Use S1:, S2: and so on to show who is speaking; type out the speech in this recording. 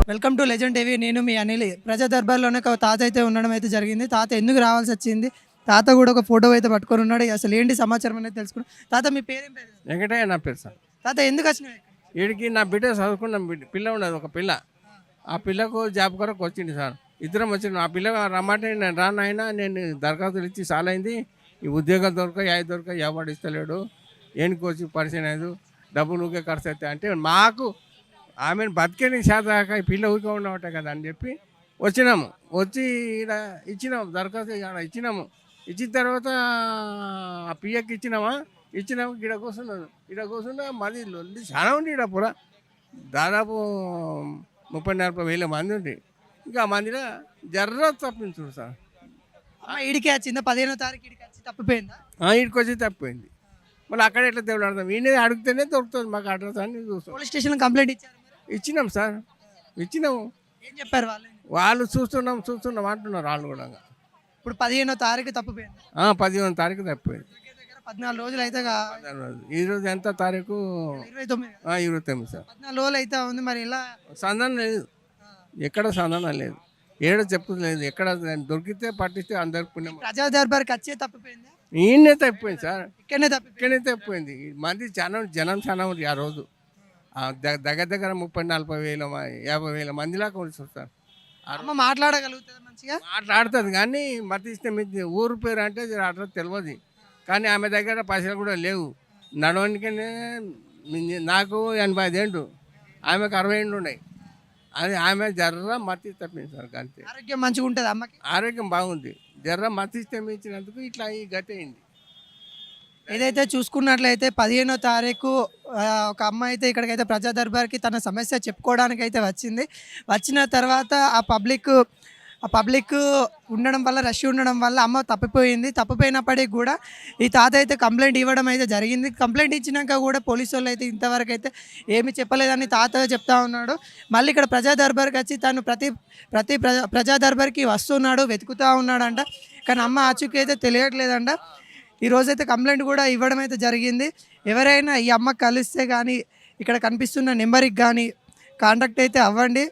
S1: Welcome to legend TV. నేను మీ అనిల్. ప్రజా దర్బార్లోనే ఒక తాత అయితే ఉండడం అయితే జరిగింది. తాత ఎందుకు రావాల్సి వచ్చింది, తాత కూడా ఒక ఫోటో అయితే పట్టుకొని ఉన్నాడు. అసలు ఏంటి సమాచారం అనేది తెలుసుకున్నాం. తాత మీ పేరేం పేరు?
S2: వెంకటయ్య నా పేరు సార్.
S1: తాత ఎందుకు వచ్చినావు ఇక్కడ?
S2: వీడికి నా బిడ్డ చదువుకున్న పిల్ల ఉన్నది, ఒక పిల్ల. ఆ పిల్లకు జాబ్ కొరకు వచ్చింది సార్. ఇద్దరం వచ్చింది. ఆ పిల్ల రమ్మంటే నేను రానైనా, నేను దరఖాస్తులు ఇచ్చి చాలా అయింది, ఈ ఉద్యోగాలు దొరక ఎవడు ఇస్తలేడు, ఏనికి వచ్చి పరిచయం లేదు, డబ్బులు ఊకే ఖర్చు అవుతాయి అంటే మాకు ఆమెను బతికేని శాతాక ఈ పిల్ల ఊరికే ఉండవట కదా అని చెప్పి వచ్చినాము. వచ్చి ఇక్కడ ఇచ్చినాము దరఖాస్తు, ఇక్కడ ఇచ్చినాము. ఇచ్చిన తర్వాత ఆ పియ్యకి ఇచ్చినాము. ఇక్కడ కూర్చున్నా మాది లొల్లి చాలా ఉంది. ఇక్కడ పూరా దాదాపు 30-40 వేల మంది ఉంది. ఇంకా ఆ మందిలో జర్ర తప్పించుడు సార్.
S1: అమ్మ ఈడికే వచ్చిందా? 15వ తారీఖు ఈడికి వచ్చి తప్పిపోయిందా?
S2: ఇక్కడికి వచ్చి తప్పిపోయింది. మళ్ళీ అక్కడ ఎట్లా దేవుడు వీడిని అడిగితేనే దొరుకుతుంది మాకు అడ్రస్ అని చూస్తాం.
S1: పోలీస్ స్టేషన్లో కంప్లైంట్ ఇచ్చారు మరి?
S2: ఇచ్చినాం సార్, ఇచ్చినాము.
S1: ఏం చెప్పారు వాళ్ళు?
S2: వాళ్ళు చూస్తున్నాం అంటున్నారు వాళ్ళు కూడా.
S1: ఇప్పుడు 15వ తారీఖు తప్పిపోయింది.
S2: 15వ తారీఖు తప్పిపోయింది.
S1: దగ్గర 14 రోజులు అయితే
S2: ఈరోజు ఎంత తారీఖు?
S1: 29.
S2: 29 సార్.
S1: 14 రోజులు అయితే ఉంది. మరి ఇలా
S2: సంధానం లేదు, ఎక్కడ సంధానం లేదు, ఏడ చెప్పలేదు. ఎక్కడ దొరికితే పట్టిస్తే అందరికి పుణ్యం.
S1: ప్రజా దర్బార్కి వచ్చే తప్పిపోయిందా?
S2: ఈయనే తప్పిపోయింది సార్,
S1: ఇక్కడనే
S2: తప్పిపోయింది. మంది జనం చాలా ఉంది ఆ రోజు. దగ్గర 30-40 వేల 50 వేల మందిలాగా వచ్చి సార్.
S1: అమ్మ మాట్లాడగలుగుతుంది మంచిగా?
S2: మాట్లాడుతుంది కానీ మతిస్తే మీ ఊరు పేరు అంటే అడ్రస్ తెలియదు. కానీ ఆమె దగ్గర పైసలు కూడా లేవు. నడవనికనే నాకు 85 ఏళ్ళు, ఆమెకు 60 ఏళ్ళు ఉన్నాయి. అది ఆమె జర్ర మతి తప్పింది సార్. అంతే.
S1: ఆరోగ్యం మంచిగా ఉంటుంది అమ్మకి?
S2: ఆరోగ్యం బాగుంది. జర్ర మతిస్తే ఇచ్చినందుకు ఇట్లా ఈ గతి అయింది.
S1: ఏదైతే చూసుకున్నట్లయితే 15వ తారీఖు ఒక అమ్మాయి అయితే ఇక్కడికైతే ప్రజా దర్బార్కి తన సమస్య చెప్పుకోవడానికి అయితే వచ్చింది. వచ్చిన తర్వాత ఆ పబ్లిక్ ఉండడం వల్ల, రష్ ఉండడం వల్ల అమ్మ తప్పిపోయినప్పటికీ కూడా ఈ తాత అయితే కంప్లైంట్ ఇవ్వడం అయితే జరిగింది. కంప్లైంట్ ఇచ్చినాక కూడా పోలీసు వాళ్ళు అయితే ఇంతవరకు అయితే ఏమీ చెప్పలేదని తాత చెప్తా ఉన్నాడు. మళ్ళీ ఇక్కడ ప్రజా దర్బార్కి వచ్చి తను ప్రతి ప్రజా దర్బార్కి వస్తున్నాడు, వెతుకుతూ ఉన్నాడంట. కానీ అమ్మ ఆచూకీ అయితే తెలియట్లేదంట. ఈరోజైతే కంప్లైంట్ కూడా ఇవ్వడం అయితే జరిగింది. ఎవరైనా ఈ అమ్మ కలిస్తే కానీ ఇక్కడ కనిపిస్తున్న నెంబర్కి కానీ కాంటాక్ట్ అయితే అవ్వండి.